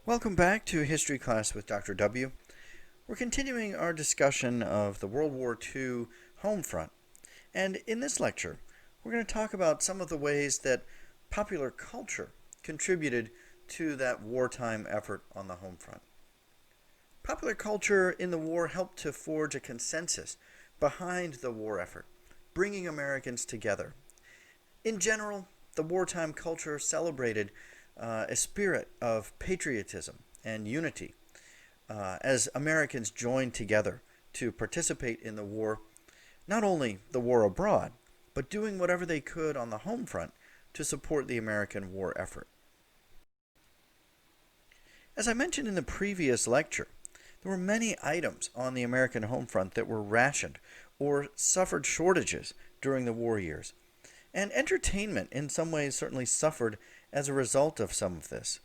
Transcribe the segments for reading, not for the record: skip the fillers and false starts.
Welcome back to History Class with Dr. W. We're continuing our discussion of the World War II home front. And in this lecture, we're going to talk about some of the ways that popular culture contributed to that wartime effort on the home front. Popular culture in the war helped to forge a consensus behind the war effort, bringing Americans together. In general, the wartime culture celebrated a spirit of patriotism and unity as Americans joined together to participate in the war, not only the war abroad, but doing whatever they could on the home front to support the American war effort. As I mentioned in the previous lecture, there were many items on the American home front that were rationed or suffered shortages during the war years. And entertainment in some ways certainly suffered as a result of some of this.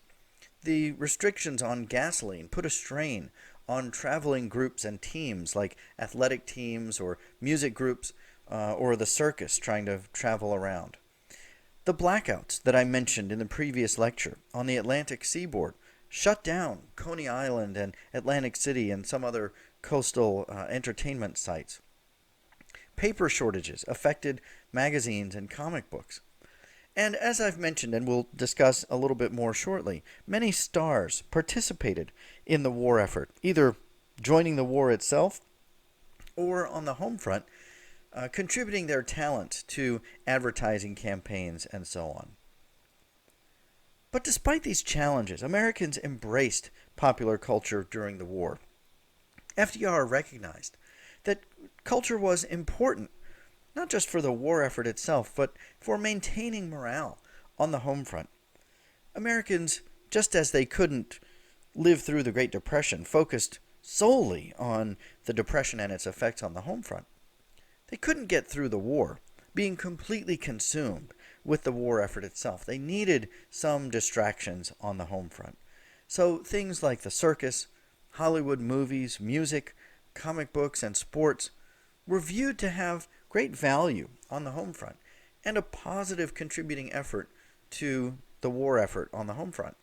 The restrictions on gasoline put a strain on traveling groups and teams like athletic teams or music groups or the circus trying to travel around. The blackouts that I mentioned in the previous lecture on the Atlantic seaboard shut down Coney Island and Atlantic City and some other coastal entertainment sites. Paper shortages affected magazines and comic books. And as I've mentioned, and we'll discuss a little bit more shortly, many stars participated in the war effort, either joining the war itself or on the home front, contributing their talent to advertising campaigns and so on. But despite these challenges, Americans embraced popular culture during the war. FDR recognized that culture was important, not just for the war effort itself, but for maintaining morale on the home front. Americans, just as they couldn't live through the Great Depression, focused solely on the Depression and its effects on the home front. They couldn't get through the war, being completely consumed with the war effort itself. They needed some distractions on the home front. So things like the circus, Hollywood movies, music, comic books, and sports were viewed to have great value on the home front and a positive contributing effort to the war effort on the home front.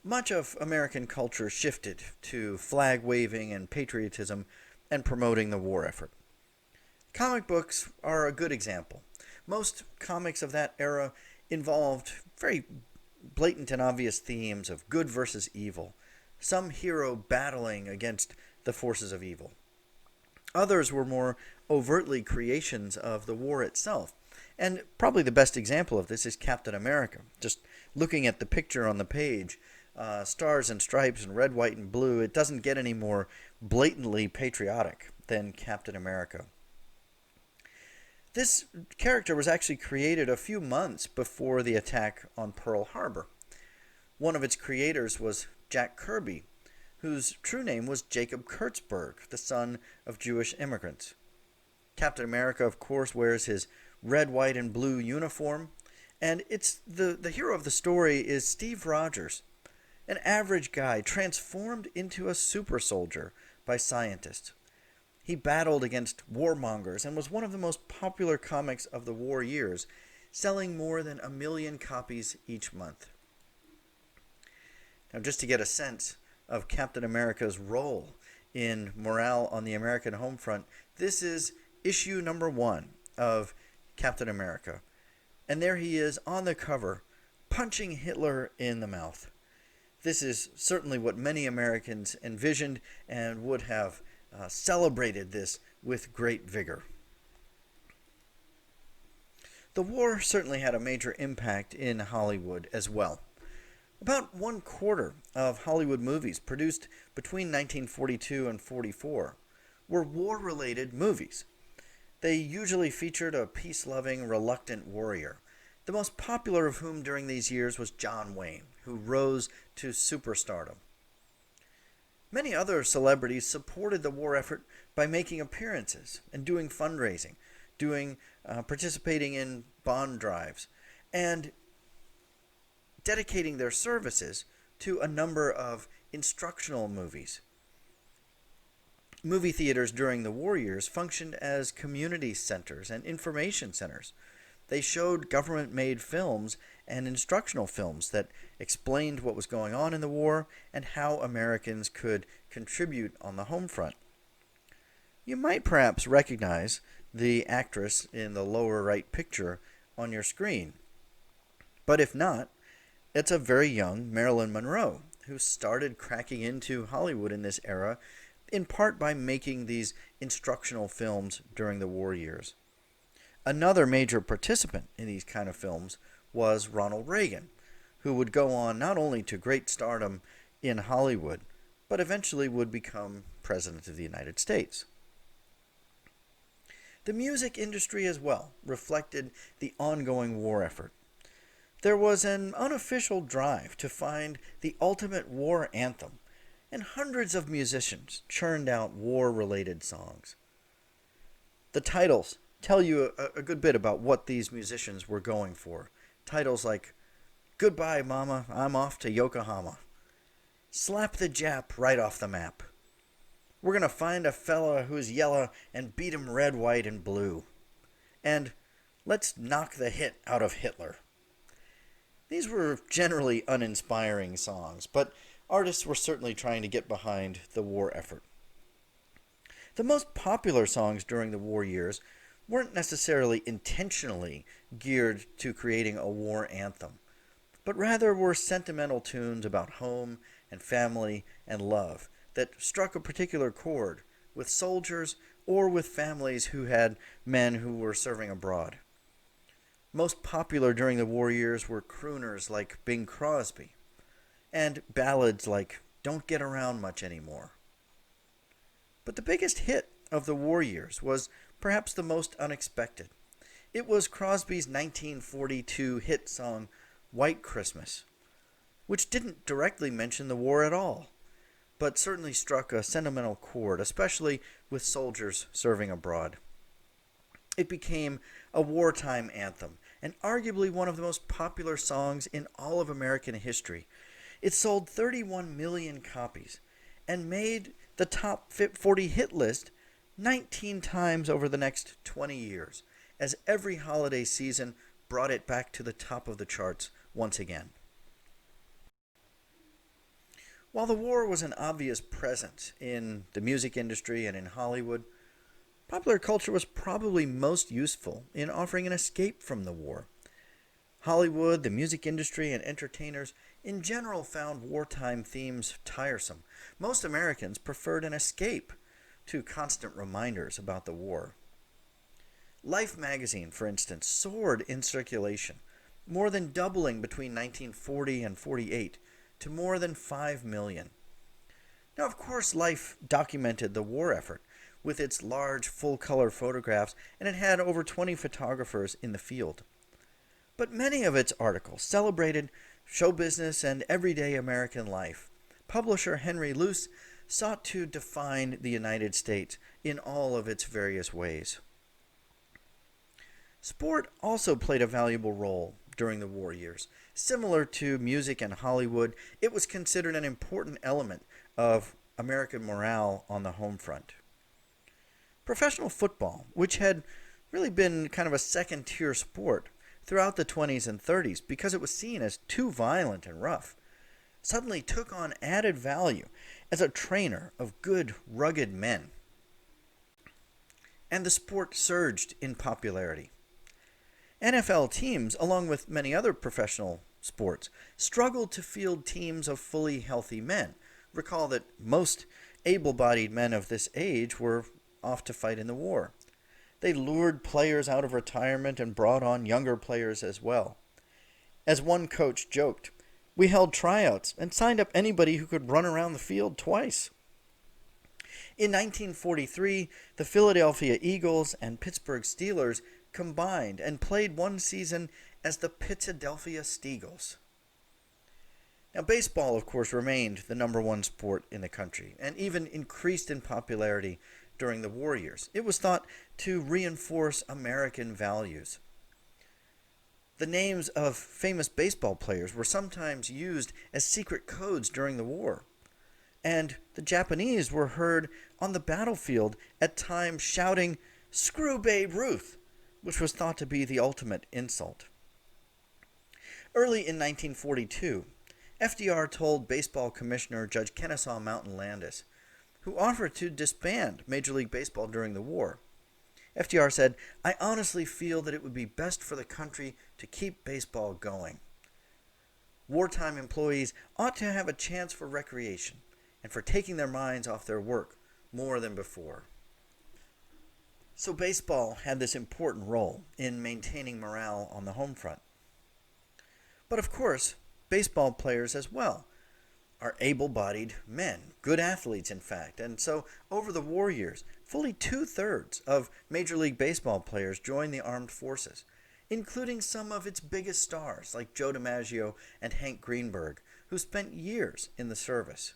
Much of American culture shifted to flag waving and patriotism and promoting the war effort. Comic books are a good example. Most comics of that era involved very blatant and obvious themes of good versus evil, some hero battling against the forces of evil. Others were more overtly creations of the war itself. And probably the best example of this is Captain America. Just looking at the picture on the page, stars and stripes and red, white, and blue, it doesn't get any more blatantly patriotic than Captain America. This character was actually created a few months before the attack on Pearl Harbor. One of its creators was Jack Kirby, whose true name was Jacob Kurtzberg, the son of Jewish immigrants. Captain America, of course, wears his red, white, and blue uniform, and it's the hero of the story is Steve Rogers, an average guy transformed into a super soldier by scientists. He battled against warmongers and was one of the most popular comics of the war years, selling more than 1 million copies each month. Now, just to get a sense of Captain America's role in morale on the American home front, this is issue number 1 of Captain America. And there he is on the cover, punching Hitler in the mouth. This is certainly what many Americans envisioned and would have celebrated this with great vigor. The war certainly had a major impact in Hollywood as well. About 1/4 of Hollywood movies produced between 1942 and 44 were war-related movies. They usually featured a peace-loving, reluctant warrior, the most popular of whom during these years was John Wayne, who rose to superstardom. Many other celebrities supported the war effort by making appearances and doing fundraising, participating in bond drives, and dedicating their services to a number of instructional movies. Movie theaters during the war years functioned as community centers and information centers. They showed government-made films and instructional films that explained what was going on in the war and how Americans could contribute on the home front. You might perhaps recognize the actress in the lower right picture on your screen. But if not, it's a very young Marilyn Monroe who started cracking into Hollywood in this era, in part by making these instructional films during the war years. Another major participant in these kind of films was Ronald Reagan, who would go on not only to great stardom in Hollywood, but eventually would become President of the United States. The music industry as well reflected the ongoing war effort. There was an unofficial drive to find the ultimate war anthem, and hundreds of musicians churned out war-related songs. The titles tell you a good bit about what these musicians were going for. Titles like Goodbye Mama, I'm Off to Yokohama, Slap the Jap Right Off the Map, We're Gonna Find a Fella Who's Yellow and Beat Him Red, White, and Blue, and Let's Knock the Hit Out of Hitler. These were generally uninspiring songs, but artists were certainly trying to get behind the war effort. The most popular songs during the war years weren't necessarily intentionally geared to creating a war anthem, but rather were sentimental tunes about home and family and love that struck a particular chord with soldiers or with families who had men who were serving abroad. Most popular during the war years were crooners like Bing Crosby and ballads like Don't Get Around Much Anymore. But the biggest hit of the war years was perhaps the most unexpected. It was Crosby's 1942 hit song White Christmas, which didn't directly mention the war at all, but certainly struck a sentimental chord, especially with soldiers serving abroad. It became a wartime anthem, and arguably one of the most popular songs in all of American history. It sold 31 million copies and made the top 40 hit list 19 times over the next 20 years, as every holiday season brought it back to the top of the charts once again. While the war was an obvious presence in the music industry and in Hollywood, popular culture was probably most useful in offering an escape from the war. Hollywood, the music industry, and entertainers in general found wartime themes tiresome. Most Americans preferred an escape to constant reminders about the war. Life magazine, for instance, soared in circulation, more than doubling between 1940 and 48 to more than 5 million. Now, of course, Life documented the war effort with its large full-color photographs, and it had over 20 photographers in the field. But many of its articles celebrated show business and everyday American life. Publisher Henry Luce sought to define the United States in all of its various ways. Sport also played a valuable role during the war years. Similar to music and Hollywood, it was considered an important element of American morale on the home front. Professional football, which had really been kind of a second-tier sport throughout the 20s and 30s because it was seen as too violent and rough, suddenly took on added value as a trainer of good, rugged men. And the sport surged in popularity. NFL teams, along with many other professional sports, struggled to field teams of fully healthy men. Recall that most able-bodied men of this age were off to fight in the war. They lured players out of retirement and brought on younger players as well. As one coach joked, "We held tryouts and signed up anybody who could run around the field twice." In 1943, the Philadelphia Eagles and Pittsburgh Steelers combined and played one season as the Pittsadelphia Steagles. Now, baseball, of course, remained the number one sport in the country and even increased in popularity during the war years. It was thought to reinforce American values. The names of famous baseball players were sometimes used as secret codes during the war, and the Japanese were heard on the battlefield at times shouting, "Screw Babe Ruth," which was thought to be the ultimate insult. Early in 1942, FDR told baseball commissioner Judge Kennesaw Mountain Landis, who offered to disband Major League Baseball during the war. FDR said, "I honestly feel that it would be best for the country to keep baseball going. Wartime employees ought to have a chance for recreation and for taking their minds off their work more than before." So baseball had this important role in maintaining morale on the home front. But of course, baseball players as well are able-bodied men, good athletes in fact, and so over the war years, fully 2/3 of Major League Baseball players joined the armed forces, including some of its biggest stars like Joe DiMaggio and Hank Greenberg, who spent years in the service.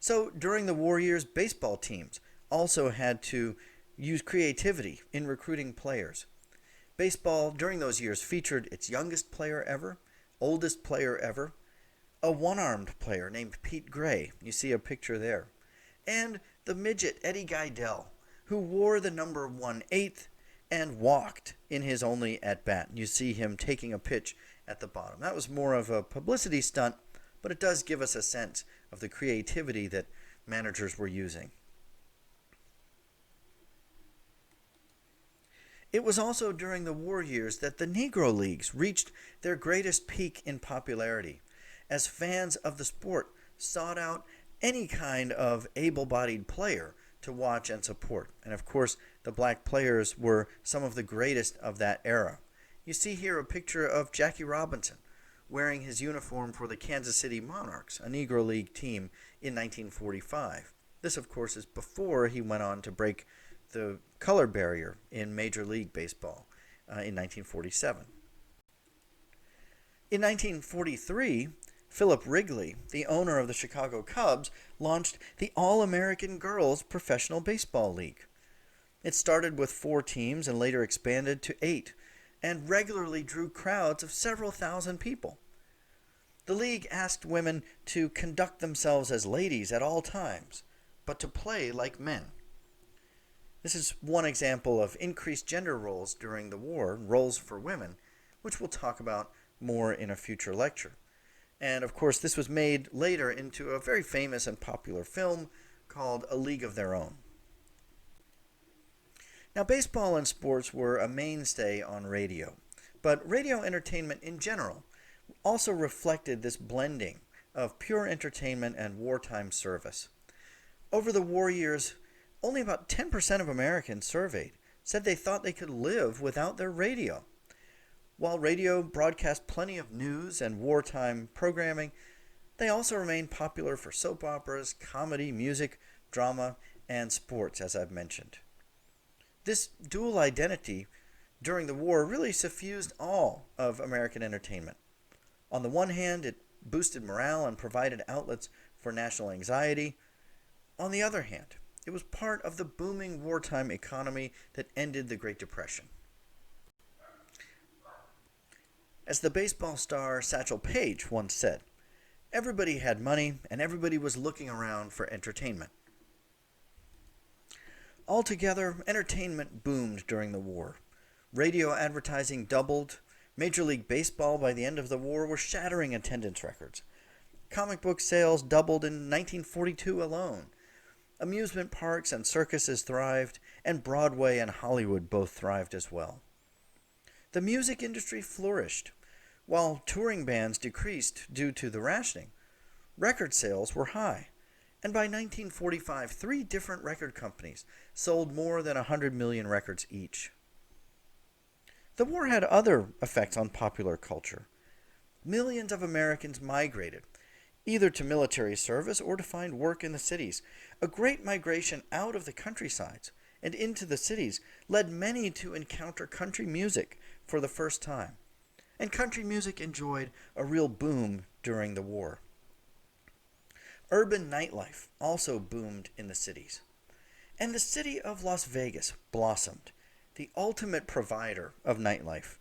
So during the war years, baseball teams also had to use creativity in recruiting players. Baseball during those years featured its youngest player ever, oldest player ever, a one-armed player named Pete Gray, you see a picture there, and the midget Eddie Geidel, who wore the number 1/8 and walked in his only at-bat. You see him taking a pitch at the bottom. That was more of a publicity stunt, but it does give us a sense of the creativity that managers were using. It was also during the war years that the Negro Leagues reached their greatest peak in popularity, as fans of the sport sought out any kind of able-bodied player to watch and support. And of course, the black players were some of the greatest of that era. You see here a picture of Jackie Robinson wearing his uniform for the Kansas City Monarchs, a Negro League team in 1945. This, of course, is before he went on to break the color barrier in Major League Baseball in 1947. In 1943, Philip Wrigley, the owner of the Chicago Cubs, launched the All-American Girls Professional Baseball League. It started with 4 teams and later expanded to 8, and regularly drew crowds of several thousand people. The league asked women to conduct themselves as ladies at all times, but to play like men. This is one example of increased gender roles during the war, roles for women, which we'll talk about more in a future lecture. And of course, this was made later into a very famous and popular film called A League of Their Own. Now, baseball and sports were a mainstay on radio, but radio entertainment in general also reflected this blending of pure entertainment and wartime service. Over the war years, only about 10% of Americans surveyed said they thought they could live without their radio. While radio broadcast plenty of news and wartime programming, they also remained popular for soap operas, comedy, music, drama, and sports, as I've mentioned. This dual identity during the war really suffused all of American entertainment. On the one hand, it boosted morale and provided outlets for national anxiety. On the other hand, it was part of the booming wartime economy that ended the Great Depression. As the baseball star Satchel Paige once said, everybody had money and everybody was looking around for entertainment. Altogether, entertainment boomed during the war. Radio advertising doubled. Major League Baseball by the end of the war were shattering attendance records. Comic book sales doubled in 1942 alone. Amusement parks and circuses thrived, and Broadway and Hollywood both thrived as well. The music industry flourished. While touring bands decreased due to the rationing, record sales were high. And by 1945, 3 different record companies sold more than 100 million records each. The war had other effects on popular culture. Millions of Americans migrated, either to military service or to find work in the cities. A great migration out of the countrysides and into the cities led many to encounter country music for the first time. And country music enjoyed a real boom during the war. Urban nightlife also boomed in the cities. And the city of Las Vegas blossomed, the ultimate provider of nightlife.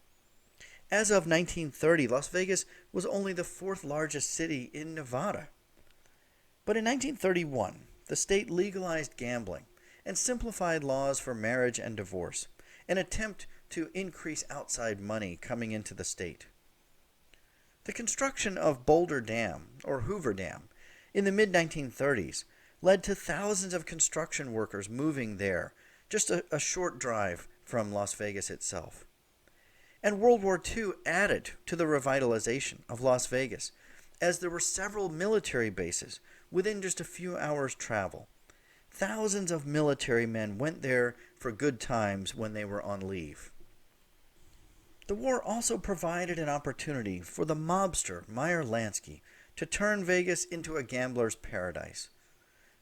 As of 1930, Las Vegas was only the 4th largest city in Nevada. But in 1931, the state legalized gambling and simplified laws for marriage and divorce. an attempt to increase outside money coming into the state. The construction of Boulder Dam, or Hoover Dam, in the mid-1930s led to thousands of construction workers moving there, just a short drive from Las Vegas itself. And World War II added to the revitalization of Las Vegas, as there were several military bases within just a few hours' travel. Thousands of military men went there for good times when they were on leave. The war also provided an opportunity for the mobster Meyer Lansky to turn Vegas into a gambler's paradise.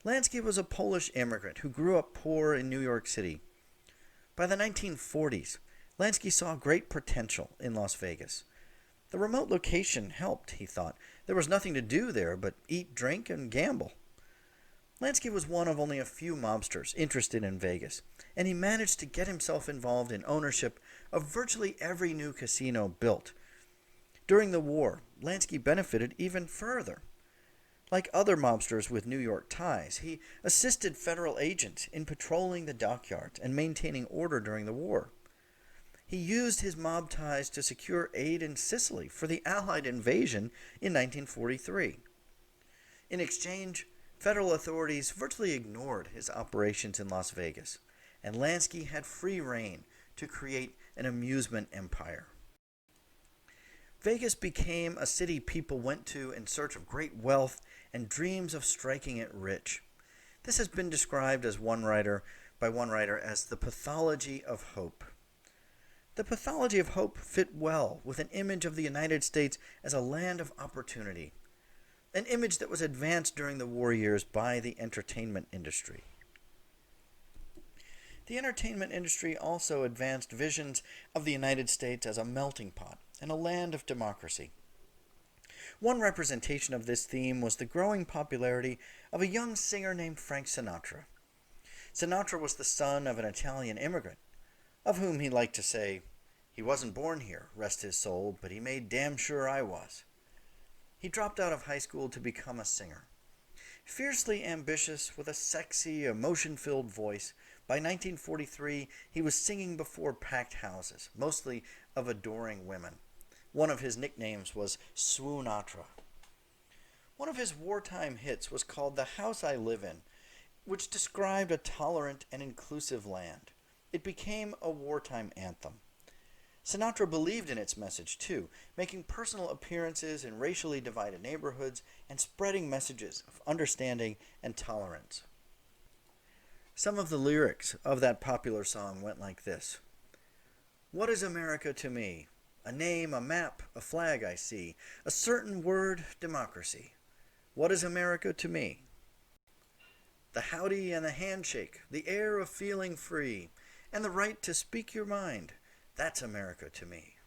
Lansky was a Polish immigrant who grew up poor in New York City. By the 1940s, Lansky saw great potential in Las Vegas. The remote location helped, he thought. There was nothing to do there but eat, drink, and gamble. Lansky was one of only a few mobsters interested in Vegas, and he managed to get himself involved in ownership of virtually every new casino built. During the war, Lansky benefited even further. Like other mobsters with New York ties, he assisted federal agents in patrolling the dockyards and maintaining order during the war. He used his mob ties to secure aid in Sicily for the Allied invasion in 1943. In exchange, federal authorities virtually ignored his operations in Las Vegas, and Lansky had free rein to create an amusement empire. Vegas became a city people went to in search of great wealth and dreams of striking it rich. This has been described as one writer as the pathology of hope. The pathology of hope fit well with an image of the United States as a land of opportunity, an image that was advanced during the war years by the entertainment industry. The entertainment industry also advanced visions of the United States as a melting pot and a land of democracy. One representation of this theme was the growing popularity of a young singer named Frank Sinatra. Sinatra was the son of an Italian immigrant, of whom he liked to say, "He wasn't born here, rest his soul, but he made damn sure I was." He dropped out of high school to become a singer. Fiercely ambitious, with a sexy, emotion-filled voice, by 1943 he was singing before packed houses, mostly of adoring women. One of his nicknames was Swoonatra. One of his wartime hits was called "The House I Live In," which described a tolerant and inclusive land. It became a wartime anthem. Sinatra believed in its message, too, making personal appearances in racially divided neighborhoods and spreading messages of understanding and tolerance. Some of the lyrics of that popular song went like this. "What is America to me? A name, a map, a flag I see, a certain word, democracy. What is America to me? The howdy and the handshake, the air of feeling free, and the right to speak your mind. That's America to me.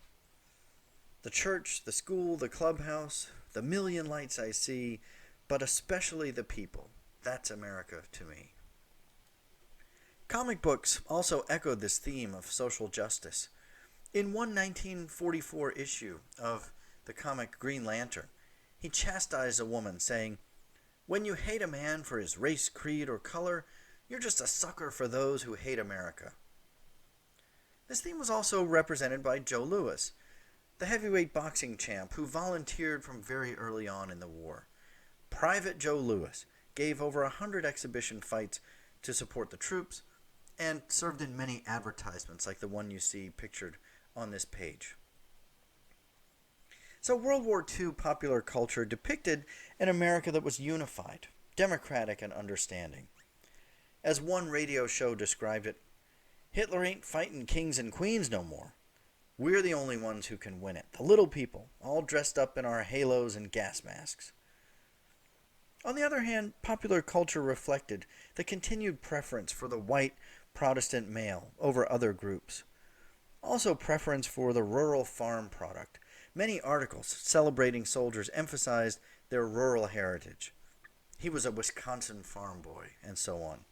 The church, the school, the clubhouse, the million lights I see, but especially the people. That's America to me." Comic books also echoed this theme of social justice. In one 1944 issue of the comic Green Lantern, he chastised a woman, saying, "When you hate a man for his race, creed, or color, you're just a sucker for those who hate America." This theme was also represented by Joe Louis, the heavyweight boxing champ who volunteered from very early on in the war. Private Joe Louis gave over 100 exhibition fights to support the troops and served in many advertisements like the one you see pictured on this page. So World War II popular culture depicted an America that was unified, democratic, and understanding. As one radio show described it, "Hitler ain't fighting kings and queens no more. We're the only ones who can win it, the little people, all dressed up in our halos and gas masks." On the other hand, popular culture reflected the continued preference for the white Protestant male over other groups. Also preference for the rural farm product. Many articles celebrating soldiers emphasized their rural heritage. He was a Wisconsin farm boy, and so on.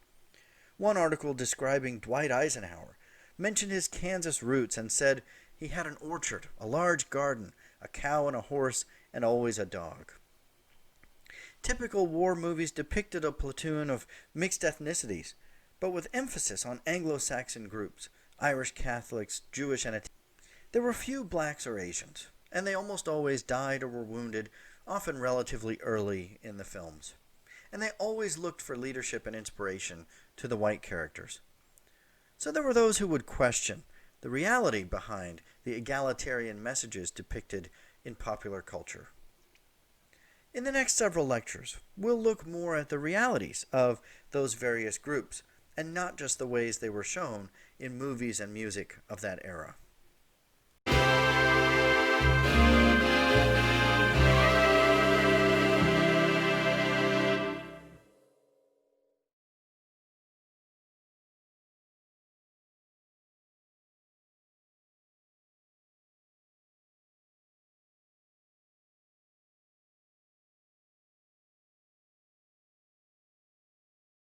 One article describing Dwight Eisenhower mentioned his Kansas roots and said he had an orchard, a large garden, a cow and a horse, and always a dog. Typical war movies depicted a platoon of mixed ethnicities, but with emphasis on Anglo-Saxon groups, Irish Catholics, Jewish, and Italian. There were few blacks or Asians, and they almost always died or were wounded, often relatively early in the films. And they always looked for leadership and inspiration to the white characters. So there were those who would question the reality behind the egalitarian messages depicted in popular culture. In the next several lectures, we'll look more at the realities of those various groups, and not just the ways they were shown in movies and music of that era.